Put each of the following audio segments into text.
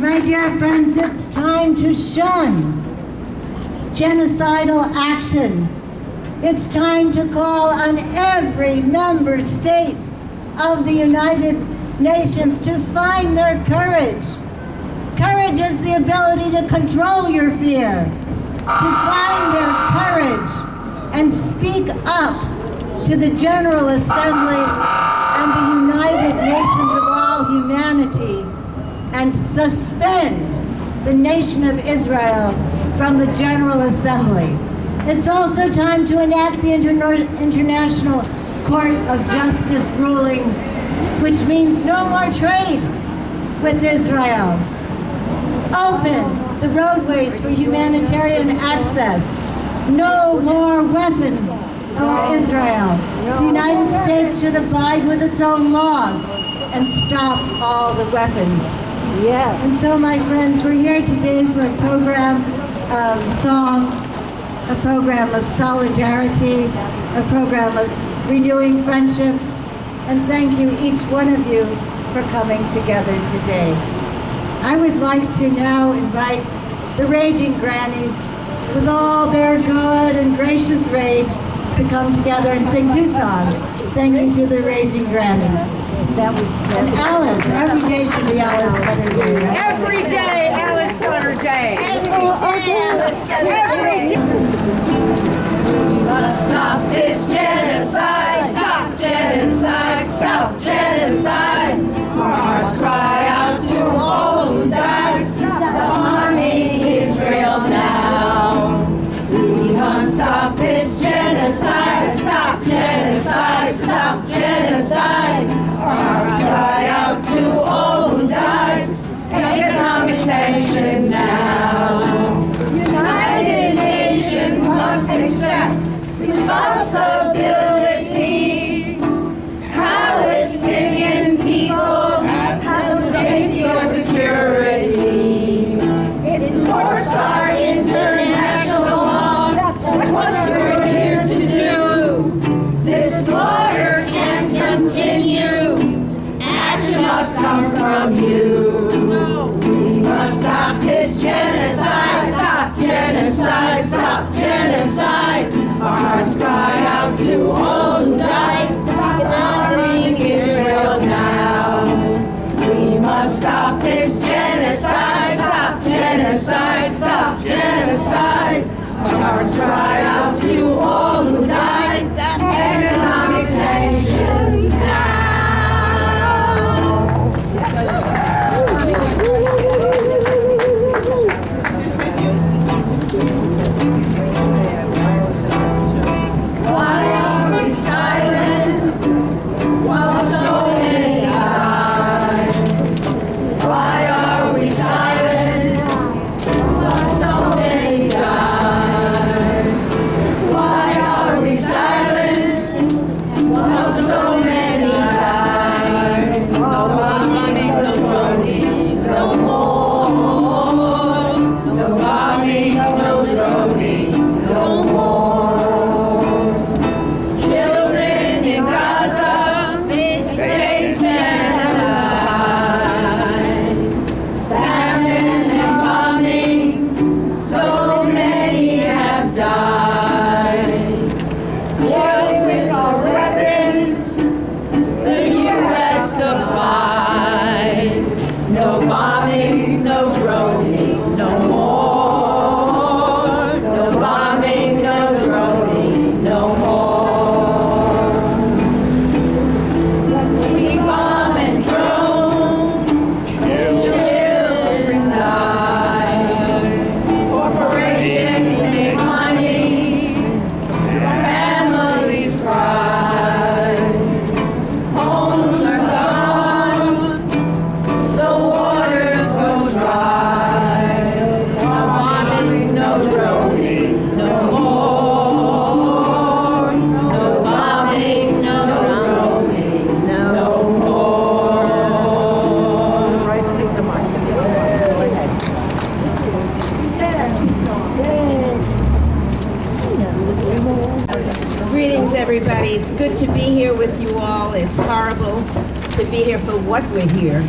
My dear friends, it's time to shun genocidal action. It's time to call on every member state of the United Nations to find their courage. Courage is the ability to control your fear, to find their courage and speak up to the General Assembly and the United Nations of all humanity and suspend the nation of Israel from the General Assembly. It's also time to enact the International Court of Justice rulings, which means no more trade with Israel. Open the roadways for humanitarian access. No more weapons for Israel. The United States should abide with its own laws and stop all the weapons. Yes. And so, my friends, we're here today for a program of song, a program of solidarity, a program of renewing friendships, and thank you, each one of you, for coming together today. I would like to now invite the Raging Grannies, with all their good and gracious rage, to come together and sing two songs. Thank you to the Raging Grannies. And Alice, every day should be Alice Sutter Day, right? Every day, Alice Sutter Day. Every day. We must stop this genocide. Stop genocide. Stop genocide. Our hearts cry out to all who died. Stop harming Israel now. We must stop this genocide. Stop genocide. Stop genocide. Our hearts cry out to all who died. Economic sanctions now. United Nations must accept responsibility. Palestinian people have no safety or security. Enforce our international law. That's what we're here to do. This slaughter can't continue. Action must come from you. We must stop this genocide. Stop genocide. Stop genocide. Our hearts cry out to all who died. Stop harming Israel now. We must stop this genocide. Stop genocide. Stop genocide. Our hearts cry out to all who died. Economic sanctions now. Why are we silent while so many die? Why are we silent while so many die? Why are we silent while so many die? No bombing, no droning, no more. No bombing, no droning, no more. Children in Gaza face genocide. Famine and bombing, so many have died. Killed with our weapons, the U.S. supplied. No bombing, no droning, no more. No bombing, no droning, no more. We bomb and drone, children die. Corporations make money, families cry. Homes are gone, the waters go dry. No bombing, no droning, no more. No bombing, no droning, no more. Right, take the mic. Greetings, everybody. It's good to be here with you all. It's horrible to be here for what we're here.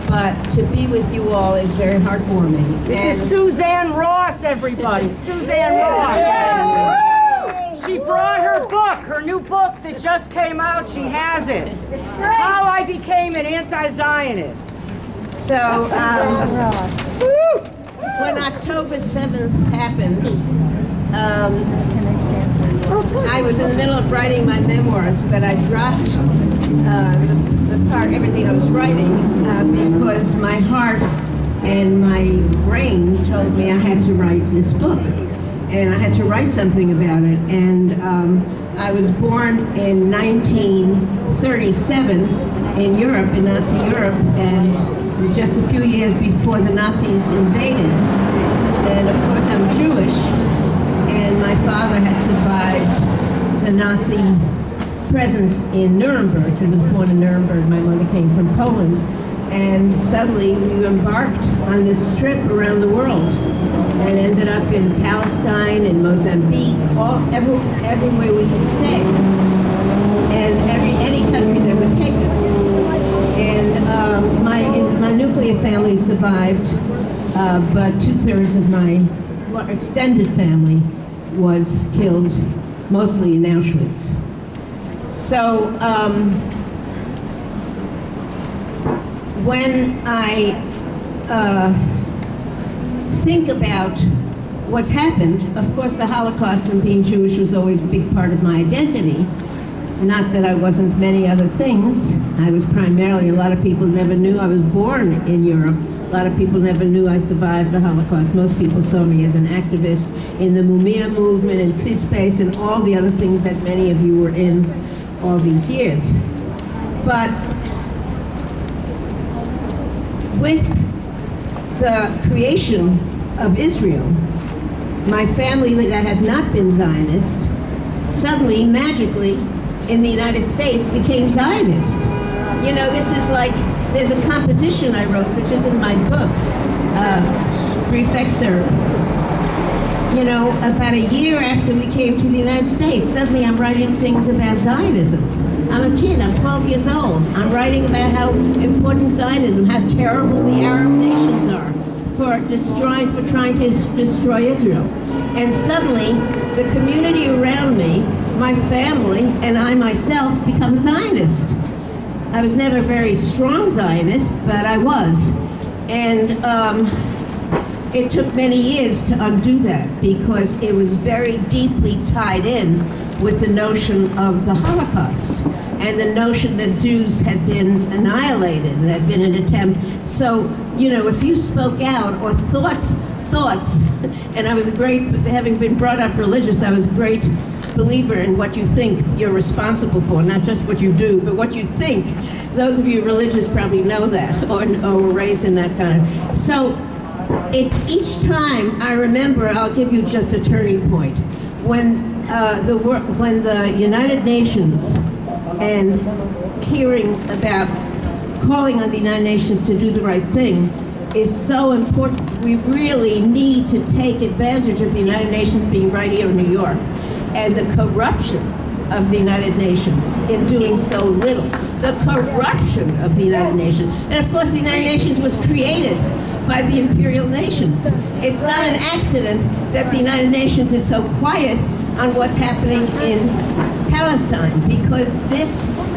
but to be with you all is very heartwarming. This is Suzanne Ross, everybody. Suzanne Ross. She brought her book, her new book that just came out. She has it. It's great. How I Became an Anti-Zionist. So, when October 7th happened, I was in the middle of writing my memoirs, but I dropped the part, everything I was writing, because my heart and my brain told me I had to write this book. And I had to write something about it. And I was born in 1937 in Europe, in Nazi Europe, and just a few years before the Nazis invaded. And of course I'm Jewish, and my father had survived the Nazi presence in Nuremberg. He was born in Nuremberg. My mother came from Poland. And suddenly we embarked on this trip around the world and ended up in Palestine, in Mozambique, everywhere we could stay, and any country that would take us. And my nuclear family survived, but 2/3 of my extended family was killed, mostly in Auschwitz. So when I think about what's happened, of course the Holocaust and being Jewish was always a big part of my identity. Not that I wasn't many other things. I was primarily, a lot of people never knew I was born in Europe. A lot of people never knew I survived the Holocaust. Most people saw me as an activist in the Mumia movement and C-Space and all the other things that many of you were in all these years. But with the creation of Israel, my family that had not been Zionist, suddenly, magically, in the United States, became Zionist. You know, this is like, there's a composition I wrote, which is in my book, Prefixer. You know, about a year after we came to the United States, suddenly I'm writing things about Zionism. I'm a kid, I'm 12 years old. I'm writing about how important Zionism, how terrible the Arab nations are for trying to destroy Israel. And suddenly, the community around me, my family, and I myself become Zionist. I was never a very strong Zionist, but I was. And it took many years to undo that because it was very deeply tied in with the notion of the Holocaust and the notion that Jews had been annihilated, there had been an attempt. So, you know, if you spoke out or thoughts, and I was having been brought up religious, I was a great believer in what you think you're responsible for, not just what you do, but what you think. Those of you religious probably know that, or were raised in that kind of. So, each time I remember, I'll give you just a turning point. When the United Nations and hearing about calling on the United Nations to do the right thing is so important. We really need to take advantage of the United Nations being right here in New York and the corruption of the United Nations in doing so little. The corruption of the United Nations. And of course the United Nations was created by the imperial nations. It's not an accident that the United Nations is so quiet on what's happening in Palestine, because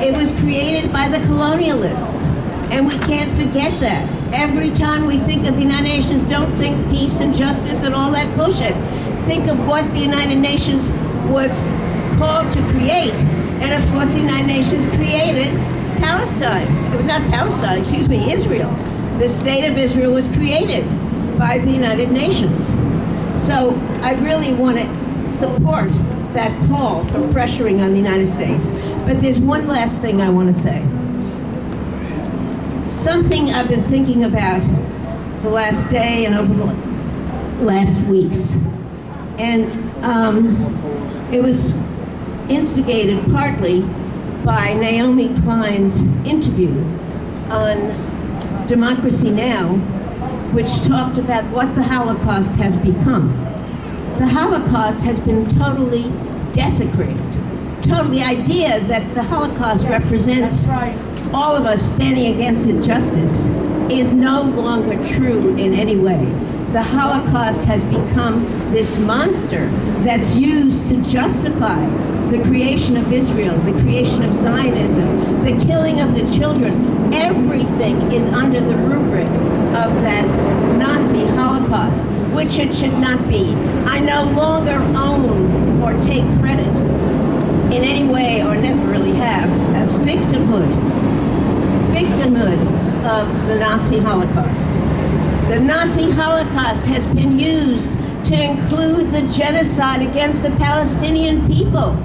it was created by the colonialists, and we can't forget that. Every time we think of the United Nations, don't think peace and justice and all that bullshit. Think of what the United Nations was called to create, and of course the United Nations created Palestine. Not Palestine, excuse me, Israel. The state of Israel was created by the United Nations. So I really want to support that call for pressuring on the United States. But there's one last thing I want to say. Something I've been thinking about the last day and over the last weeks. And it was instigated partly by Naomi Klein's interview on Democracy Now!, which talked about what the Holocaust has become. The Holocaust has been totally desecrated. The idea that the Holocaust represents all of us standing against injustice is no longer true in any way. The Holocaust has become this monster that's used to justify the creation of Israel, the creation of Zionism, the killing of the children. Everything is under the rubric of that Nazi Holocaust, which it should not be. I no longer own or take credit in any way, or never really have, as victimhood of the Nazi Holocaust. The Nazi Holocaust has been used to include the genocide against the Palestinian people.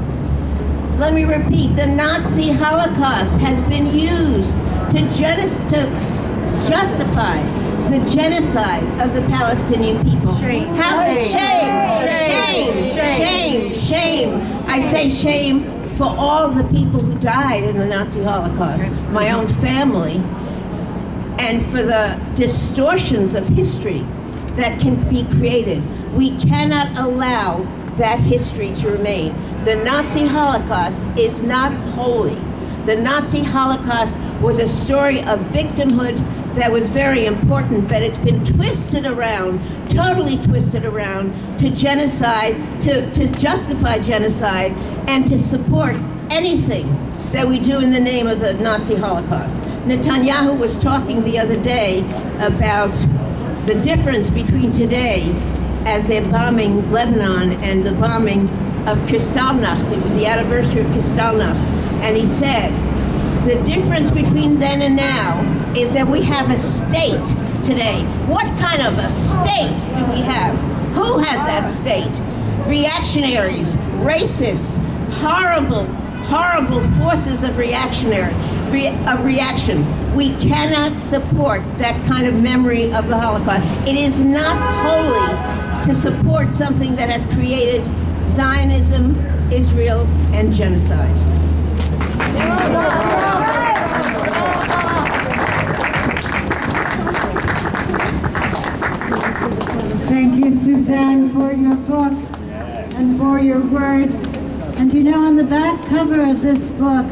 Let me repeat, the Nazi Holocaust has been used to justify the genocide of the Palestinian people. Shame. Shame. I say shame for all the people who died in the Nazi Holocaust, my own family, and for the distortions of history that can be created. We cannot allow that history to remain. The Nazi Holocaust is not holy. The Nazi Holocaust was a story of victimhood that was very important, but it's been twisted around, totally twisted around, to genocide, to justify genocide, and to support anything that we do in the name of the Nazi Holocaust. Netanyahu was talking the other day about the difference between today, as they're bombing Lebanon, and the bombing of Kristallnacht. It was the anniversary of Kristallnacht. And he said, the difference between then and now is that we have a state today. What kind of a state do we have? Who has that state? Reactionaries, racists, horrible forces of reaction. We cannot support that kind of memory of the Holocaust. It is not holy to support something that has created Zionism, Israel, and genocide. Thank you, Suzanne, for your book and for your words. And you know, on the back cover of this book,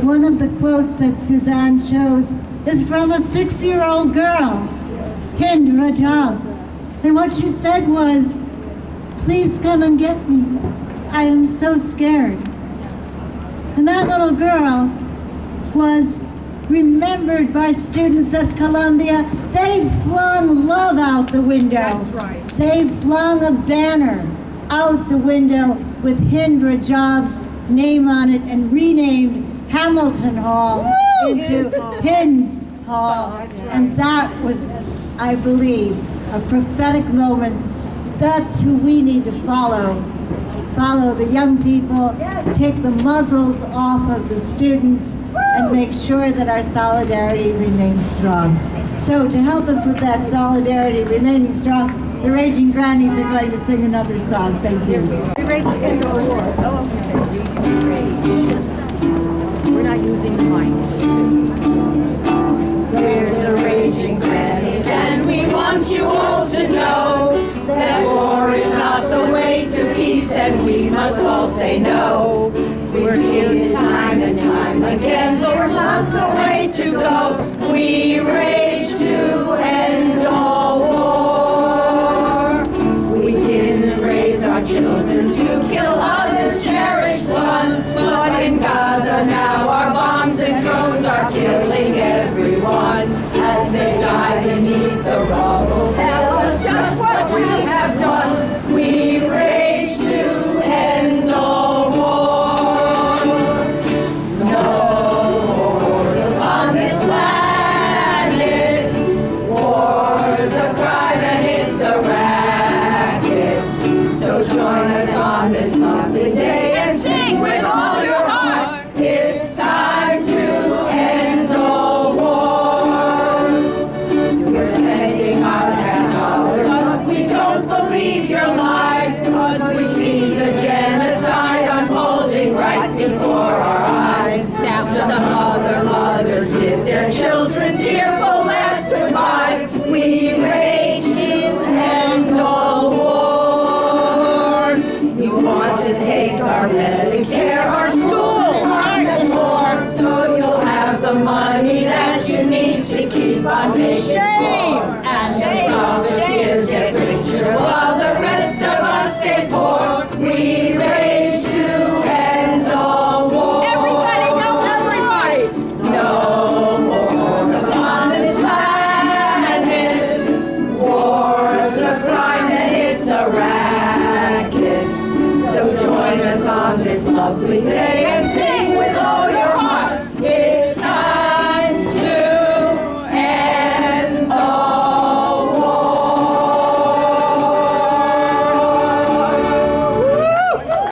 one of the quotes that Suzanne chose is from a 6-year-old girl, Hind Rajab. And what she said was, "Please come and get me. I am so scared." And that little girl was remembered by students at Columbia. They flung love out the window. That's right. They flung a banner out the window with Hind Rajab's name on it and renamed Hamilton Hall into Hind's Hall. And that was, I believe, a prophetic moment. That's who we need to follow. Follow the young people, take the muzzles off of the students, and make sure that our solidarity remains strong. So to help us with that solidarity remaining strong, the Raging Grannies are going to sing another song. Thank you. We're not using the mic. We're the Raging Grannies, and we want you all to know that war is not the way to peace, and we must all say no. We've seen it time and time again, war's not the way to go. We rage to end all war. We didn't raise our children to kill others' cherished ones, but in Gaza now our bombs and drones are killing everyone. As they die beneath the rubble, tell us just what we have done. We rage to end all war. No wars upon this land. lovely day.